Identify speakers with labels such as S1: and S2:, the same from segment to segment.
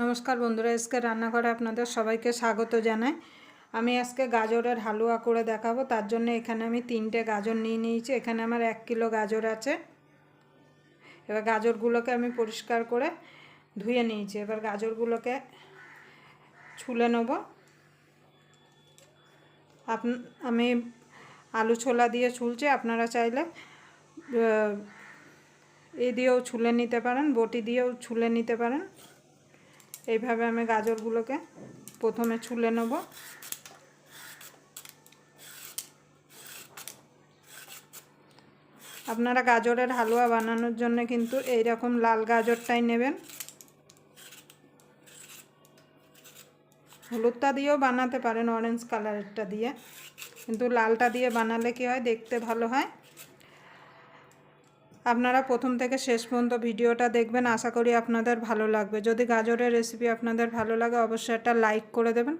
S1: নমস্কার বন্ধুরা, আজকে রান্নাঘরে আপনাদের সবাইকে স্বাগত জানাই। আমি আজকে গাজরের হালুয়া করে দেখাবো। তার জন্য এখানে আমি 3টে গাজর নিয়ে নিয়েছি। এখানে আমার 1 কিলো গাজর আছে। এবার গাজরগুলোকে আমি পরিষ্কার করে ধুয়ে নিয়েছি। এবার গাজরগুলোকে ছুলে নেব। আমি আলু ছোলা দিয়ে ছুলছি, আপনারা চাইলে এই দিয়েও ছুলে নিতে পারেন, বটি দিয়েও ছুলে নিতে পারেন। এইভাবে আমি গাজরগুলোকে প্রথমে ছুলে নেব। আপনারা গাজরের হালুয়া বানানোর জন্য কিন্তু এই রকম লাল গাজরটাই নেবেন। হলুদটা দিয়েও বানাতে পারেন, অরেঞ্জ কালারেরটা দিয়ে, কিন্তু লালটা দিয়ে বানালে কি হয়, দেখতে ভালো হয়। আপনারা প্রথম থেকে শেষ পর্যন্ত ভিডিওটা দেখবেন, আশা করি আপনাদের ভালো লাগবে। যদি গাজরের রেসিপি আপনাদের ভালো লাগে অবশ্যই একটা লাইক করে দেবেন।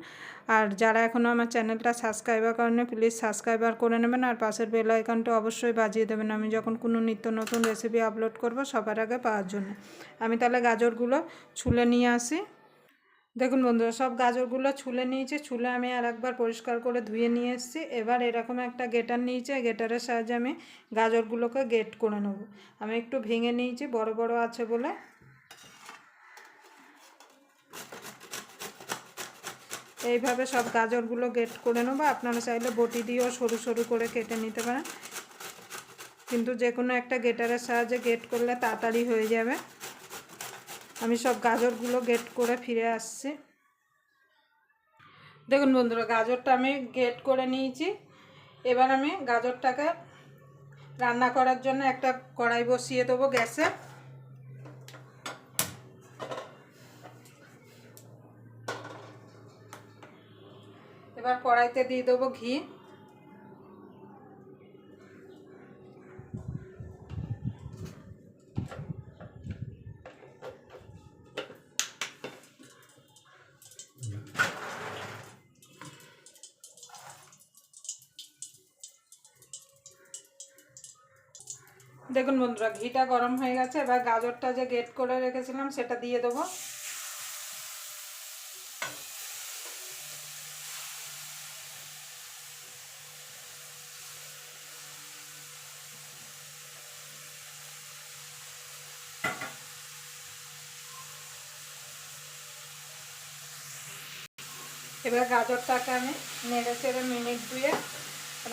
S1: আর যারা এখনও আমার চ্যানেলটা সাবস্ক্রাইবার করেনি প্লিজ সাবস্ক্রাইবার করে নেবেন, আর পাশের বেল আইকনটা অবশ্যই বাজিয়ে দেবেন, আমি যখন কোনো নিত্য নতুন রেসিপি আপলোড করব সবার আগে পাওয়ার জন্য। আমি তাহলে গাজরগুলো ছুলে নিয়ে আসি। দেখুন বন্ধুরা, সব গাজরগুলো ছুলে নিয়েছি। ছুলে আমি আর একবার পরিষ্কার করে ধুয়ে নিয়ে এসেছি। এবার এরকম একটা গেটার নিয়েছি, গেটারের সাহায্যে আমি গাজরগুলোকে গেট করে নেব। আমি একটু ভেঙে নিয়েছি, বড় বড় আছে বলে। এইভাবে সব গাজরগুলো গেট করে নেবো। আপনারা চাইলে বটি দিয়েও সরু সরু করে কেটে নিতে পারেন, কিন্তু যে কোনো একটা গেটারের সাহায্যে গেট করলে তাড়াতাড়ি হয়ে যাবে। আমি সব গাজরগুলো গেট করে ফিরে আসছি। দেখুন বন্ধুরা, গাজরটা আমি গেট করে নিয়েছি। এবার আমি গাজরটাকে রান্না করার জন্য একটা কড়াই বসিয়ে দেবো গ্যাসে। এবার কড়াইতে দিয়ে দেবো ঘি। দেখুন বন্ধুরা, ঘিটা গরম হয়ে গেছে। এবার গাজরটা যে গেট করে রেখেছিলাম সেটা দিয়ে দেবো। এবার গাজরটাকে আমি নেড়ে চেড়ে মিনিট 2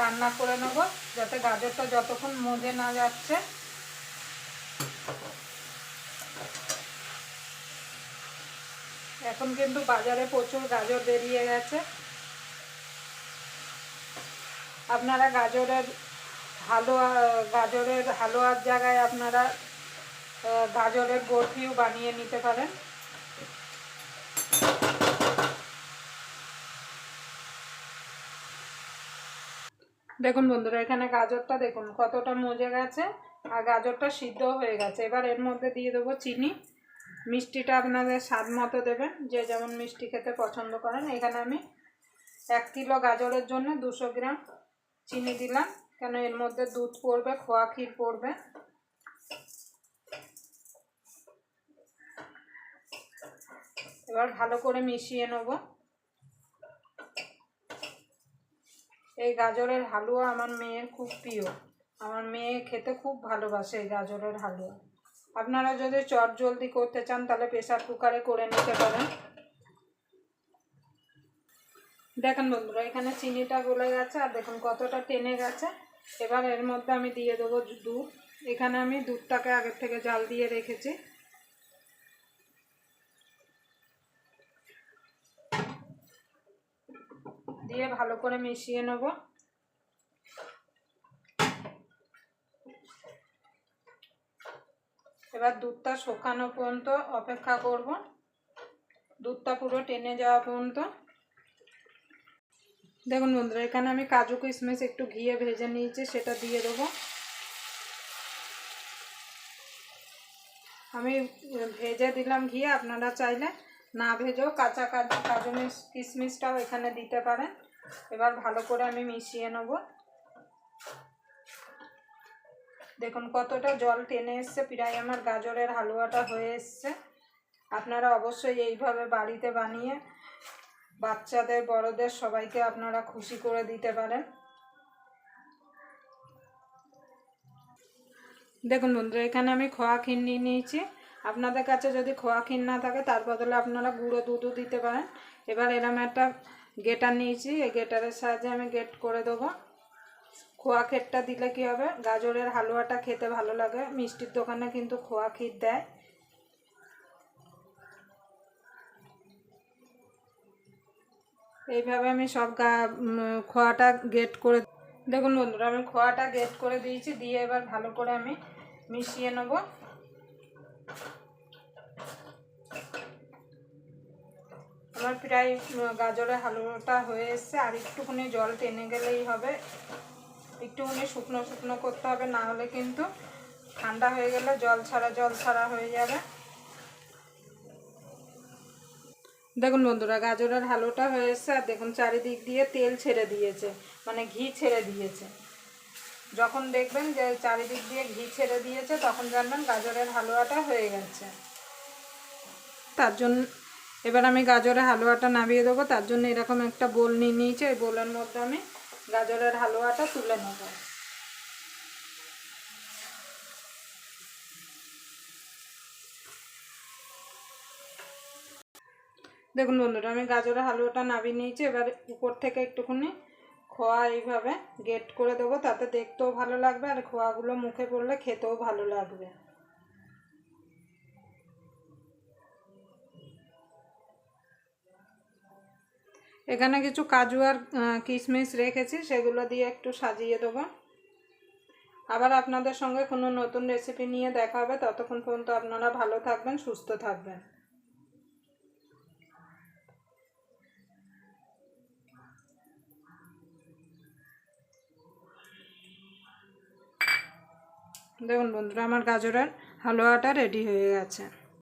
S1: রান্না করে নেব, যাতে গাজরটা যতক্ষণ মজে না যাচ্ছে। এখন কিন্তু বাজারে প্রচুর গাজর বেরিয়ে গেছে। আপনারা গাজরের হালুয়ার জায়গায় আপনারা গাজরের বরফিও বানিয়ে নিতে পারেন। দেখুন বন্ধুরা, এখানে গাজরটা দেখুন কতটা মজে গেছে, আর গাজরটা সিদ্ধ হয়ে গেছে। এবার এর মধ্যে দিয়ে দেবো চিনি। মিষ্টিটা আপনাদের স্বাদ মতো দেবেন, যে যেমন মিষ্টি খেতে পছন্দ করেন। এখানে আমি 1 কিলো গাজরের জন্য 200 গ্রাম চিনি দিলাম, কেন এর মধ্যে দুধ পড়বে, খোয়া ক্ষীর পড়বে। এবার ভালো করে মিশিয়ে নেব। এই গাজরের হালুয়া আমার মেয়ের খুব প্রিয়। আমার মেয়ে খেতে খুব ভালোবাসে এই গাজরের হালুয়া। আপনারা যদি চট জলদি করতে চান তাহলে প্রেসার কুকারে করে নিতে পারেন। দেখেন বন্ধুরা, এখানে চিনিটা গলে গেছে, আর দেখুন কতটা টেনে গেছে। এবার এর মধ্যে আমি দিয়ে দেবো দুধ। এখানে আমি দুধটাকে আগের থেকে জাল দিয়ে রেখেছি। দিয়ে ভালো করে মিশিয়ে নেব। এবার দুধটা শুকানো পর্যন্ত অপেক্ষা করব, দুধটা পুরো টেনে যাওয়া পর্যন্ত। দেখুন বন্ধুরা, এখানে আমি কাজু কিশমিশ একটু ঘিয়ে ভেজে নিয়েছি, সেটা দিয়ে দেবো। আমি ভেজে দিলাম ঘি, আপনারা চাইলে না ভেজেও কাঁচা কাজু কিশমিশটাও এখানে দিতে পারেন। এবার ভালো করে আমি মিশিয়ে নেব। দেখুন কতটা জল টেনে এসছে, প্রায় আমার গাজরের হালুয়াটা হয়ে এসছে। আপনারা অবশ্যই এইভাবে বাড়িতে বানিয়ে বাচ্চাদের বড়দের সবাইকে আপনারা খুশি করে দিতে পারেন। দেখুন বন্ধুরা, এখানে আমি খোয়া ক্ষীর নিয়ে নিয়েছি। আপনাদের কাছে যদি খোয়া ক্ষীর না থাকে তার বদলে আপনারা গুঁড়ো দুধও দিতে পারেন। এবার এরকম একটা গেটার নিয়েছি, এই গেটারের সাহায্যে আমি গেট করে দেবো। খোয়া ক্ষীরটা দিলে কি হবে, গাজরের হালুয়াটা খেতে ভালো লাগে। মিষ্টির দোকানে কিন্তু খোয়া ক্ষীর দেয়। এইভাবে আমি সব খোয়াটা গেট করে, দেখুন বন্ধুরা আমি খোয়াটা গেট করে দিয়েছি। দিয়ে এবার ভালো করে আমি মিশিয়ে নেব। আমার প্রায় গাজরের হালুয়াটা হয়ে এসছে, আর একটুখানি জল টেনে গেলেই হবে। একটুখানি শুকনো শুকনো করতে হবে, না হলে কিন্তু ঠান্ডা হয়ে গেলে জল ছাড়া হয়ে যাবে। দেখুন বন্ধুরা, গাজরের হালুয়াটা হয়ে এসছে, আর দেখুন চারিদিক দিয়ে তেল ছেড়ে দিয়েছে, মানে ঘি ছেড়ে দিয়েছে। যখন দেখবেন যে চারিদিক দিয়ে ঘি ছেড়ে দিয়েছে তখন জানবেন গাজরের হালুয়াটা হয়ে গেছে। তার জন্য এবার আমি গাজরের হালুয়াটা নামিয়ে দেবো। তার জন্য এরকম একটা বোল নিয়ে নিয়েছি, এই বোলের মধ্যে আমি গাজরের হালুয়াটা তুলে নেব। দেখুন বন্ধুরা, আমি গাজরের হালুয়াটা নামিয়ে নিয়েছি। এবার উপর থেকে একটুখানি খোয়া এইভাবে গেট করে দেবো, তাতে দেখতেও ভালো লাগবে আর খোয়াগুলো মুখে পড়লে খেতেও ভালো লাগবে। এখানে কিছু কাজু আর কিশমিশ রেখেছি, সেগুলো দিয়ে একটু সাজিয়ে দেবো। আবার আপনাদের সঙ্গে কোনো নতুন রেসিপি নিয়ে দেখা হবে। ততক্ষণ পর্যন্ত আপনারা ভালো থাকবেন, সুস্থ থাকবেন। দেখুন বন্ধুরা, আমার গাজরের হালুয়াটা রেডি হয়ে গেছে।